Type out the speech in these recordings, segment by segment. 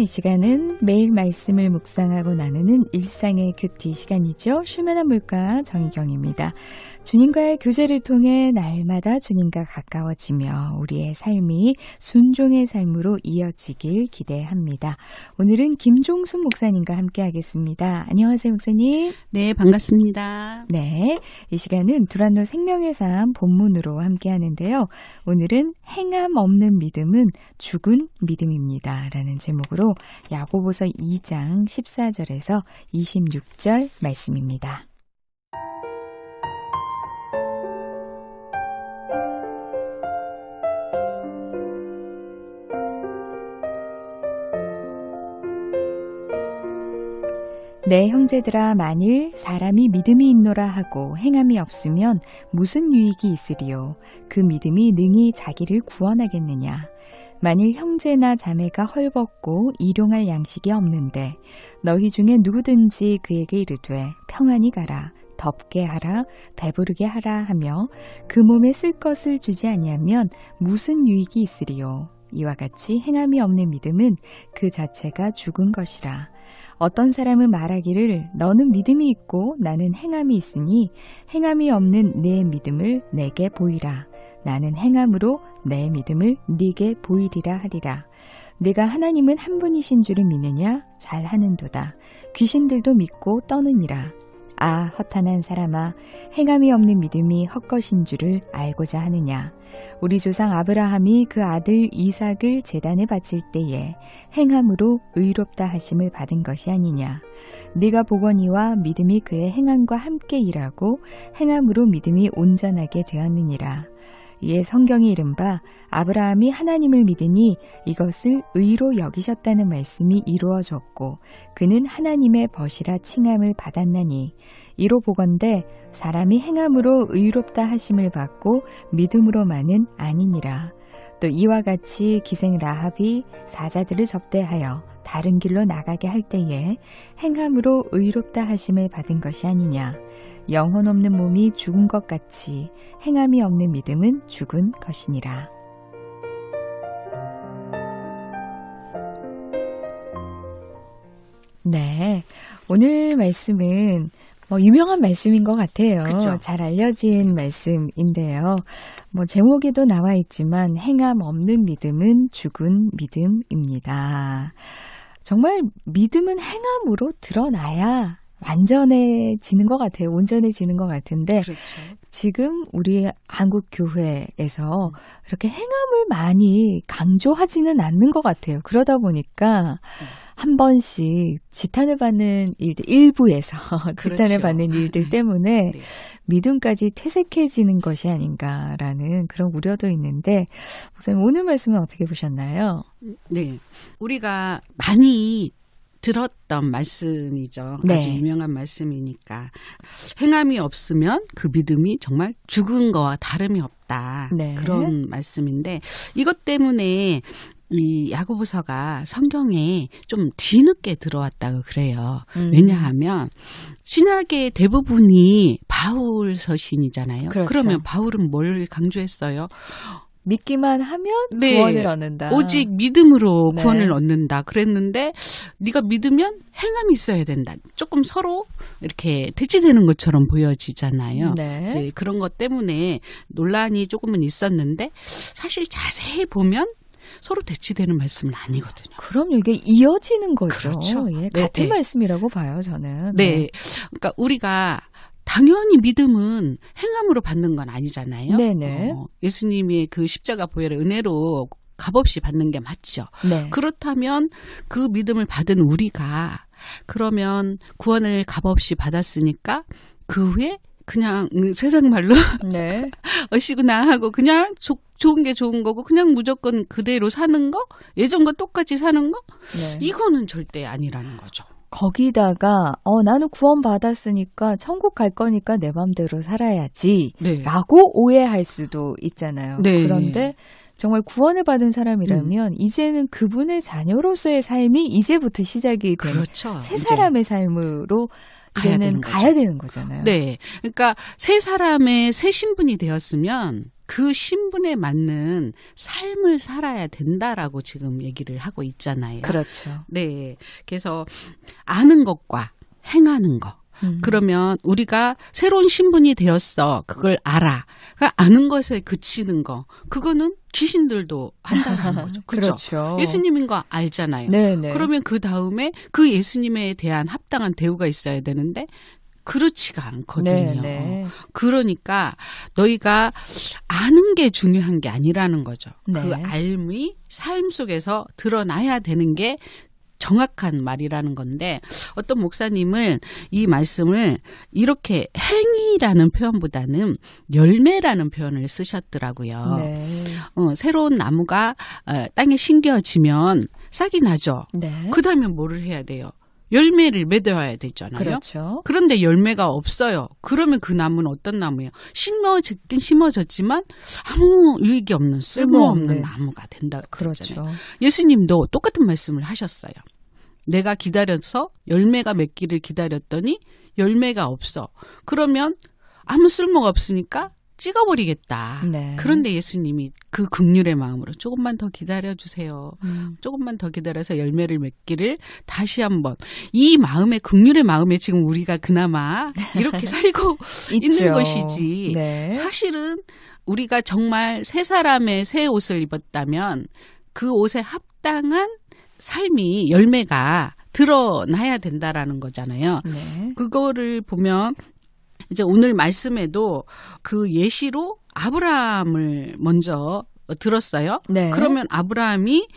네, 이 시간은 매일 말씀을 묵상하고 나누는 일상의 큐티 시간이죠. 쉴만한 물가 정희경입니다. 주님과의 교제를 통해 날마다 주님과 가까워지며 우리의 삶이 순종의 삶으로 이어지길 기대합니다. 오늘은 김종순 목사님과 함께 하겠습니다. 안녕하세요, 목사님. 네, 반갑습니다. 네, 이 시간은 두란노 생명의 삶 본문으로 함께 하는데요. 오늘은 행함 없는 믿음은 죽은 믿음입니다. 라는 제목으로 야고보서 2장 14절에서 26절 말씀입니다. 내 형제들아, 만일 사람이 믿음이 있노라 하고 행함이 없으면 무슨 유익이 있으리요? 그 믿음이 능히 자기를 구원하겠느냐? 만일 형제나 자매가 헐벗고 일용할 양식이 없는데 너희 중에 누구든지 그에게 이르되 평안히 가라, 덥게 하라, 배부르게 하라 하며 그 몸에 쓸 것을 주지 아니하면 무슨 유익이 있으리요? 이와 같이 행함이 없는 믿음은 그 자체가 죽은 것이라. 어떤 사람은 말하기를 너는 믿음이 있고 나는 행함이 있으니 행함이 없는 내 믿음을 내게 보이라. 나는 행함으로 내 믿음을 네게 보이리라 하리라. 네가 하나님은 한 분이신 줄을 믿느냐? 잘하는도다. 귀신들도 믿고 떠느니라. 아, 허탄한 사람아, 행함이 없는 믿음이 헛것인 줄을 알고자 하느냐? 우리 조상 아브라함이 그 아들 이삭을 제단에 바칠 때에 행함으로 의롭다 하심을 받은 것이 아니냐? 네가 보거니와 믿음이 그의 행함과 함께 일하고 행함으로 믿음이 온전하게 되었느니라. 이에 성경이 이른바 아브라함이 하나님을 믿으니 이것을 의로 여기셨다는 말씀이 이루어졌고 그는 하나님의 벗이라 칭함을 받았나니 이로 보건대 사람이 행함으로 의롭다 하심을 받고 믿음으로만은 아니니라. 또 이와 같이 기생 라합이 사자들을 접대하여 다른 길로 나가게 할 때에 행함으로 의롭다 하심을 받은 것이 아니냐. 영혼 없는 몸이 죽은 것 같이 행함이 없는 믿음은 죽은 것이니라. 네, 오늘 말씀은 유명한 말씀인 것 같아요. 그쵸? 잘 알려진 말씀인데요. 제목에도 나와 있지만 행함 없는 믿음은 죽은 믿음입니다. 정말 믿음은 행함으로 드러나야 완전해지는 것 같아요. 온전해지는 것 같은데 그렇죠. 지금 우리 한국 교회에서 이렇게 행함을 많이 강조하지는 않는 것 같아요. 그러다 보니까 한 번씩 지탄을 받는 일들, 일부에서 그렇죠. 지탄을 받는 일들 때문에 네. 믿음까지 퇴색해지는 것이 아닌가라는 그런 우려도 있는데 목사님, 오늘 말씀은 어떻게 보셨나요? 네, 우리가 많이 들었던 말씀이죠. 네. 아주 유명한 말씀이니까 행함이 없으면 그 믿음이 정말 죽은 거와 다름이 없다. 네. 그런 말씀인데 이것 때문에 이 야고보서가 성경에 좀 뒤늦게 들어왔다고 그래요. 왜냐하면 신약의 대부분이 바울 서신이잖아요. 그렇죠. 그러면 바울은 뭘 강조했어요? 믿기만 하면 네, 구원을 얻는다. 오직 믿음으로 네. 구원을 얻는다. 그랬는데 네가 믿으면 행함이 있어야 된다. 조금 서로 이렇게 대치되는 것처럼 보여지잖아요. 네. 이제 그런 것 때문에 논란이 조금은 있었는데 사실 자세히 보면 서로 대치되는 말씀은 아니거든요. 그럼 이게 이어지는 거죠. 그렇죠. 예, 네, 같은 네. 말씀이라고 봐요, 저는. 네. 그러니까 우리가 당연히 믿음은 행함으로 받는 건 아니잖아요. 네네. 예수님의 그 십자가 보혈의 은혜로 값없이 받는 게 맞죠. 네. 그렇다면 그 믿음을 받은 우리가 그러면 구원을 값없이 받았으니까 그 후에 그냥 세상 말로 네. 어시구나 하고 그냥 좋은 게 좋은 거고 그냥 무조건 그대로 사는 거, 예전과 똑같이 사는 거, 네. 이거는 절대 아니라는 거죠. 거기다가 나는 구원 받았으니까 천국 갈 거니까 내 맘대로 살아야지 네. 라고 오해할 수도 있잖아요. 네. 그런데 정말 구원을 받은 사람이라면 이제는 그분의 자녀로서의 삶이 이제부터 시작이 되는 그렇죠. 새 사람의 삶으로 이제는 가야 되는 거잖아요. 네. 그러니까 새 사람의 새 신분이 되었으면 그 신분에 맞는 삶을 살아야 된다라고 지금 얘기를 하고 있잖아요. 그렇죠. 네. 그래서 아는 것과 행하는 것. 그러면 우리가 새로운 신분이 되었어. 그걸 알아. 그러니까 아는 것에 그치는 거. 그거는 귀신들도 한다는 거죠. 그렇죠. 예수님인 거 알잖아요. 네네. 그러면 그 다음에 그 예수님에 대한 합당한 대우가 있어야 되는데 그렇지가 않거든요. 네네. 그러니까 너희가 아는 게 중요한 게 아니라는 거죠. 네. 그 알미 삶 속에서 드러나야 되는 게 정확한 말이라는 건데 어떤 목사님은 이 말씀을 이렇게 행위라는 표현보다는 열매라는 표현을 쓰셨더라고요. 네. 새로운 나무가 땅에 심겨지면 싹이 나죠. 네. 그다음에 뭐를 해야 돼요? 열매를 맺어야 되잖아요. 그렇죠. 그런데 열매가 없어요. 그러면 그 나무는 어떤 나무예요? 심어졌긴 심어졌지만 아무 유익이 없는 쓸모없는 쓸모없는. 나무가 된다. 그렇죠. 그랬잖아요. 예수님도 똑같은 말씀을 하셨어요. 내가 기다려서 열매가 맺기를 기다렸더니 열매가 없어. 그러면 아무 쓸모가 없으니까 찍어버리겠다. 네. 그런데 예수님이 그 긍휼의 마음으로 조금만 더 기다려주세요. 조금만 더 기다려서 열매를 맺기를 다시 한번 이 마음에 긍휼의 마음에 지금 우리가 그나마 이렇게 살고 있는 것이지. 네. 사실은 우리가 정말 새 사람의 새 옷을 입었다면 그 옷에 합당한 삶이 열매가 드러나야 된다라는 거잖아요. 네. 그거를 보면 이제 오늘 말씀에도 그 예시로 아브라함을 먼저 들었어요. 네. 그러면 아브라함이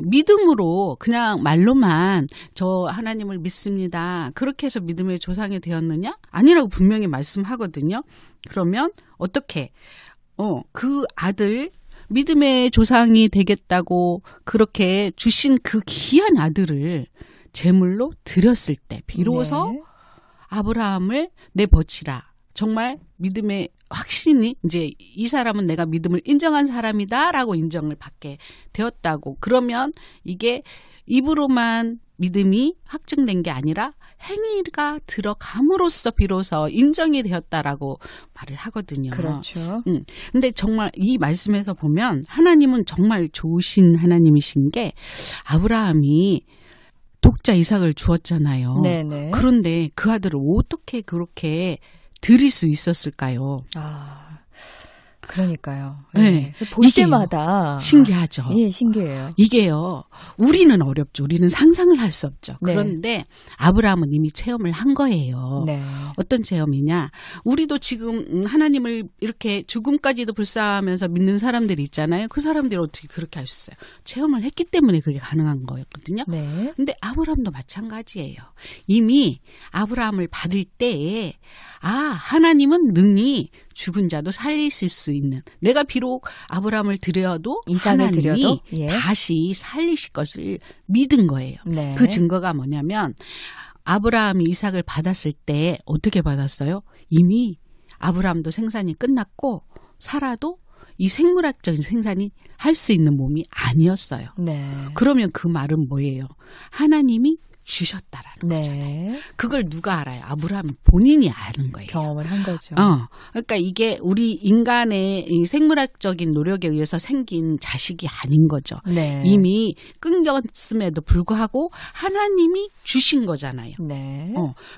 믿음으로 그냥 말로만 저 하나님을 믿습니다. 그렇게 해서 믿음의 조상이 되었느냐? 아니라고 분명히 말씀하거든요. 그러면 어떻게 그 아들 믿음의 조상이 되겠다고 그렇게 주신 그 귀한 아들을 제물로 드렸을 때 비로소 네. 아브라함을 내버치라. 정말 믿음의 확신이 이제 이 사람은 내가 믿음을 인정한 사람이다라고 인정을 받게 되었다고. 그러면 이게 입으로만 믿음이 확증된 게 아니라 행위가 들어감으로써 비로소 인정이 되었다라고 말을 하거든요. 그렇죠. 근데 정말 이 말씀에서 보면 하나님은 정말 좋으신 하나님이신 게 아브라함이 독자 이삭을 주었잖아요. 네네. 그런데 그 아들을 어떻게 그렇게 드릴 수 있었을까요? 그러니까요. 네. 볼 이게요. 때마다 신기하죠. 예, 신기해요. 이게요. 우리는 어렵죠. 우리는 상상을 할 수 없죠. 네. 그런데 아브라함은 이미 체험을 한 거예요. 네. 어떤 체험이냐. 우리도 지금 하나님을 이렇게 죽음까지도 불사하면서 믿는 사람들이 있잖아요. 그 사람들이 어떻게 그렇게 할 수 있어요? 체험을 했기 때문에 그게 가능한 거였거든요. 네. 근데 아브라함도 마찬가지예요. 이미 아브라함을 받을 때에 하나님은 능히 죽은 자도 살리실 수 있는, 내가 비록 아브라함을 드려도 이삭을 하나님이 드려도 예. 다시 살리실 것을 믿은 거예요. 네. 그 증거가 뭐냐면 아브라함이 이삭을 받았을 때 어떻게 받았어요? 이미 아브라함도 생산이 끝났고 사라도 이 생물학적인 생산이 할 수 있는 몸이 아니었어요. 네. 그러면 그 말은 뭐예요? 하나님이 주셨다라는 네. 거잖아요. 그걸 누가 알아요? 아브라함 본인이 아는 거예요. 경험을 한 거죠. 그러니까 이게 우리 인간의 이 생물학적인 노력에 의해서 생긴 자식이 아닌 거죠. 네. 이미 끊겼음에도 불구하고 하나님이 주신 거잖아요. 네.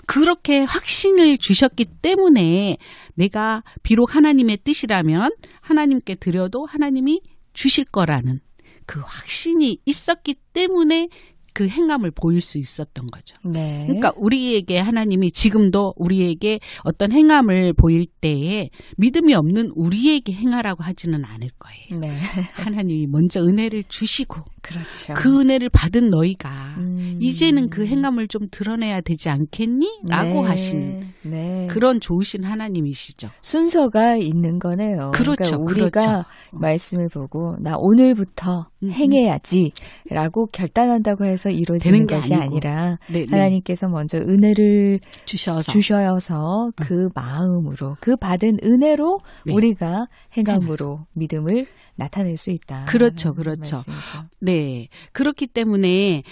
그렇게 확신을 주셨기 때문에 내가 비록 하나님의 뜻이라면 하나님께 드려도 하나님이 주실 거라는 그 확신이 있었기 때문에 그 행함을 보일 수 있었던 거죠. 네. 그러니까 우리에게 하나님이 지금도 우리에게 어떤 행함을 보일 때에 믿음이 없는 우리에게 행하라고 하지는 않을 거예요. 네. 하나님이 먼저 은혜를 주시고 그렇죠. 그 은혜를 받은 너희가 이제는 그 행 행함을 좀 드러내야 되지 않겠니? 라고 하시는 네. 그런 좋으신 하나님이시죠. 순서가 있는 거네요. 그렇죠. 그러니까 우리가 그렇죠. 말씀을 보고 나 오늘부터 행해야지라고 결단한다고 해서 이루어지는 되는 게 것이 아니고. 아니라 네, 네. 하나님께서 먼저 은혜를 주셔서 주셔서 그 마음으로 그 받은 은혜로 네. 우리가 행함으로 믿음을 나타낼 수 있다. 그렇죠, 그렇죠. 말씀이죠. 네. 그렇기 때문에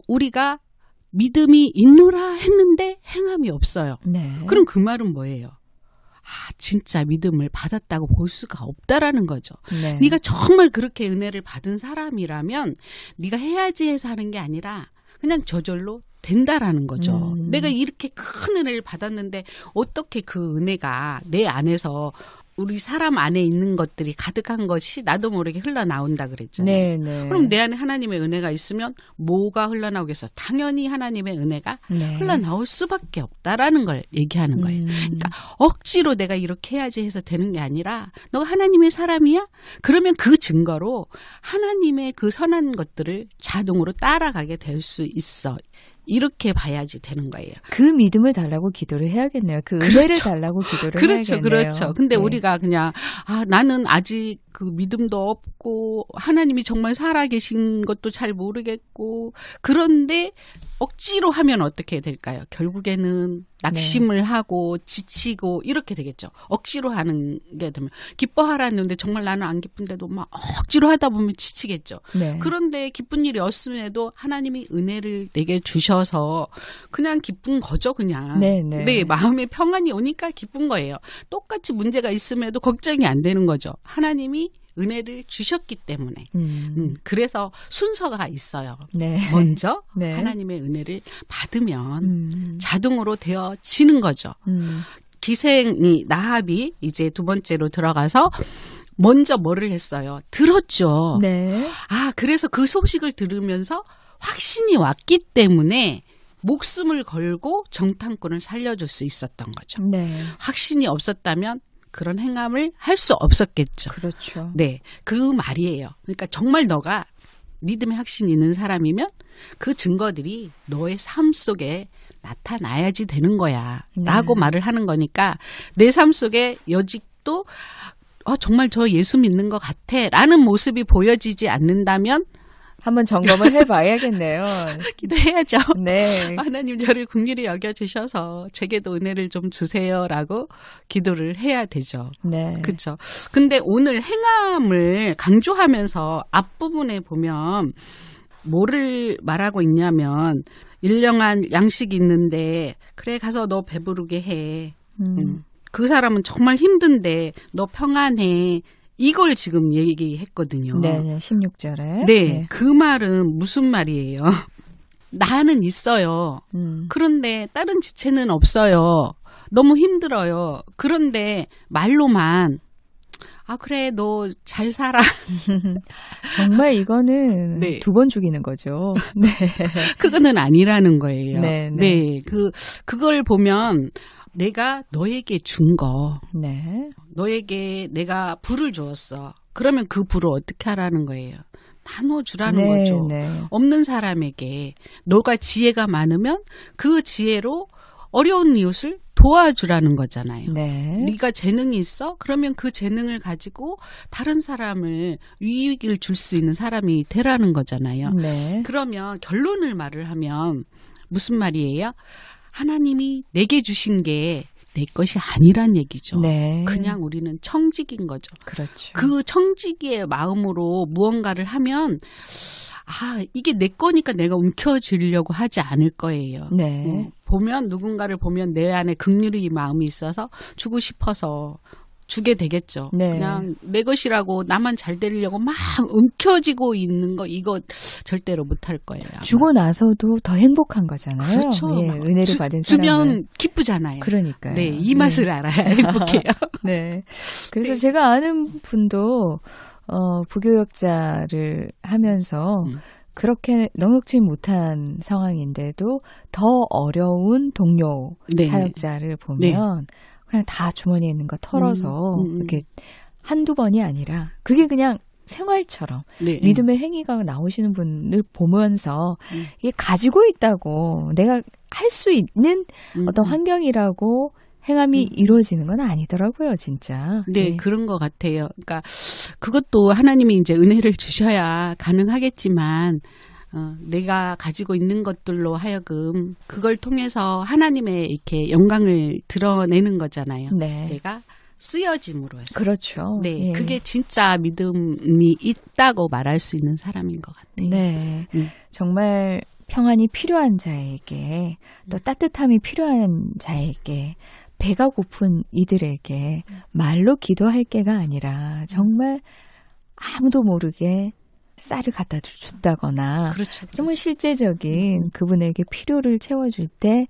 우리가 믿음이 있노라 했는데 행함이 없어요. 네. 그럼 그 말은 뭐예요? 진짜 믿음을 받았다고 볼 수가 없다라는 거죠. 네. 네가 정말 그렇게 은혜를 받은 사람이라면 네가 해야지 해서 하는 게 아니라 그냥 저절로 된다라는 거죠. 내가 이렇게 큰 은혜를 받았는데 어떻게 그 은혜가 내 안에서 우리 사람 안에 있는 것들이 가득한 것이 나도 모르게 흘러나온다 그랬잖아요. 네, 네. 그럼 내 안에 하나님의 은혜가 있으면 뭐가 흘러나오겠어? 당연히 하나님의 은혜가 네. 흘러나올 수밖에 없다라는 걸 얘기하는 거예요. 그러니까 억지로 내가 이렇게 해야지 해서 되는 게 아니라 너가 하나님의 사람이야? 그러면 그 증거로 하나님의 그 선한 것들을 자동으로 따라가게 될 수 있어. 이렇게 봐야지 되는 거예요. 그 믿음을 달라고 기도를 해야겠네요. 그 은혜를 달라고 기도를 해야겠네요. 그렇죠. 근데 네. 우리가 그냥 나는 아직 그 믿음도 없고 하나님이 정말 살아계신 것도 잘 모르겠고 그런데 억지로 하면 어떻게 될까요? 결국에는 낙심을 하고 지치고 이렇게 되겠죠. 억지로 하는 게 되면 기뻐하라는데 정말 나는 안 기쁜데도 막 억지로 하다 보면 지치겠죠. 네. 그런데 기쁜 일이 없음에도 하나님이 은혜를 내게 주셔서 그냥 기쁜 거죠, 그냥. 네. 마음에 평안이 오니까 기쁜 거예요. 똑같이 문제가 있음에도 걱정이 안 되는 거죠. 하나님이 은혜를 주셨기 때문에. 그래서 순서가 있어요. 네. 먼저 네. 하나님의 은혜를 받으면 자동으로 되어지는 거죠. 기생이 나합이 이제 두 번째로 들어가서 먼저 뭐를 했어요? 들었죠. 네. 그래서 그 소식을 들으면서 확신이 왔기 때문에 목숨을 걸고 정탐꾼을 살려줄 수 있었던 거죠. 네. 확신이 없었다면 그런 행함을 할 수 없었겠죠. 그렇죠. 네, 그 말이에요. 그러니까 정말 너가 믿음의 확신이 있는 사람이면 그 증거들이 너의 삶 속에 나타나야지 되는 거야. 라고 말을 하는 거니까 내 삶 속에 여직도 정말 저 예수 믿는 것 같아 라는 모습이 보여지지 않는다면 한번 점검을 해봐야겠네요. 기도해야죠. 네. 하나님 저를 긍휼히 여겨주셔서 제게도 은혜를 좀 주세요라고 기도를 해야 되죠. 네. 그렇죠. 근데 오늘 행함을 강조하면서 앞부분에 보면 뭐를 말하고 있냐면 일령한 양식이 있는데 그래 가서 너 배부르게 해. 그 사람은 정말 힘든데 너 평안해. 이걸 지금 얘기했거든요. 네, 16절에. 네, 그 말은 무슨 말이에요? 나는 있어요. 그런데 다른 지체는 없어요. 너무 힘들어요. 그런데 말로만 그래 너 잘 살아. 정말 이거는 네. 두 번 죽이는 거죠. 네. 그거는 아니라는 거예요. 네. 그걸 보면 내가 너에게 준 거, 네. 너에게 내가 불을 주었어. 그러면 그 불을 어떻게 하라는 거예요? 나눠주라는 네, 거죠. 네. 없는 사람에게 너가 지혜가 많으면 그 지혜로 어려운 이웃을 도와주라는 거잖아요. 네. 네가 재능이 있어? 그러면 그 재능을 가지고 다른 사람을 유익을 줄 수 있는 사람이 되라는 거잖아요. 네. 그러면 결론을 말을 하면 무슨 말이에요? 하나님이 내게 주신 게 내 것이 아니란 얘기죠. 네. 그냥 우리는 청직인 거죠. 그렇죠. 그 청지기의 마음으로 무언가를 하면 이게 내 거니까 내가 움켜쥐려고 하지 않을 거예요. 네. 보면 누군가를 보면 내 안에 긍휼의 마음이 있어서 주고 싶어서 주게 되겠죠. 네. 그냥 내 것이라고 나만 잘 되려고 막 움켜쥐고 있는 거 이거 절대로 못할 거예요. 아마. 주고 나서도 더 행복한 거잖아요. 그렇죠. 예, 은혜를 받은 사람은. 주면 기쁘잖아요. 그러니까요. 네, 이 맛을 알아야 행복해요. 네. 그래서 제가 아는 분도 부교역자를 하면서 그렇게 넉넉지 못한 상황인데도 더 어려운 동료 네. 사역자를 보면 그냥 다 주머니에 있는 거 털어서 이렇게 한두 번이 아니라 그게 그냥 생활처럼 네. 믿음의 행위가 나오시는 분을 보면서 이게 가지고 있다고 내가 할 수 있는 어떤 환경이라고 행함이 이루어지는 건 아니더라고요, 진짜. 네, 그런 것 같아요. 그러니까 그것도 하나님이 이제 은혜를 주셔야 가능하겠지만 내가 가지고 있는 것들로 하여금 그걸 통해서 하나님의 이렇게 영광을 드러내는 거잖아요. 네. 내가 쓰여짐으로 해서. 그렇죠. 네, 예. 그게 진짜 믿음이 있다고 말할 수 있는 사람인 것 같아요. 네. 정말 평안이 필요한 자에게 또 따뜻함이 필요한 자에게 배가 고픈 이들에게 말로 기도할 게가 아니라 정말 아무도 모르게 쌀을 갖다 준다거나 그렇죠. 정말 실제적인 그분에게 필요를 채워줄 때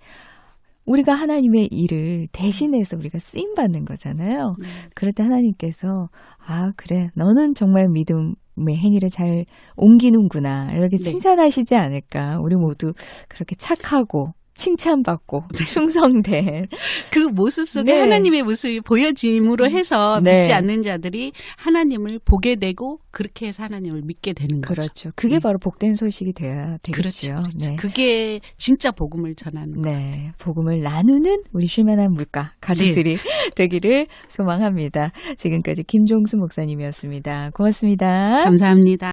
우리가 하나님의 일을 대신해서 우리가 쓰임 받는 거잖아요. 그럴 때 하나님께서 아 그래 너는 정말 믿음의 행위를 잘 옮기는구나 이렇게 네. 칭찬하시지 않을까. 우리 모두 그렇게 착하고 칭찬받고 충성된 그 모습 속에 네. 하나님의 모습이 보여짐으로 해서 네. 믿지 않는 자들이 하나님을 보게 되고 그렇게 해서 하나님을 믿게 되는 거죠. 그렇죠. 그게 바로 복된 소식이 돼야 되겠죠. 그렇죠. 그렇죠. 네. 그게 진짜 복음을 전하는 거예요. 네, 복음을 나누는 우리 쉴만한 물가 가족들이 되기를 소망합니다. 지금까지 김종수 목사님이었습니다. 고맙습니다. 감사합니다.